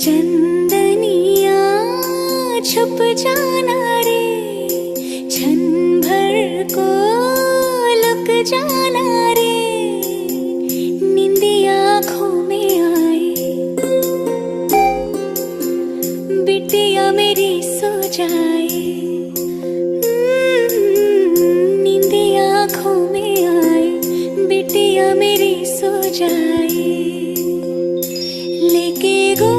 चंदनिया छुप जाना रे, क्षण भर को लुक जाना रे, नींदिया आँखों में आए, बिटिया मेरी सो जाए, नींदिया आँखों में आए, बिटिया मेरी सो जाए, लेके गो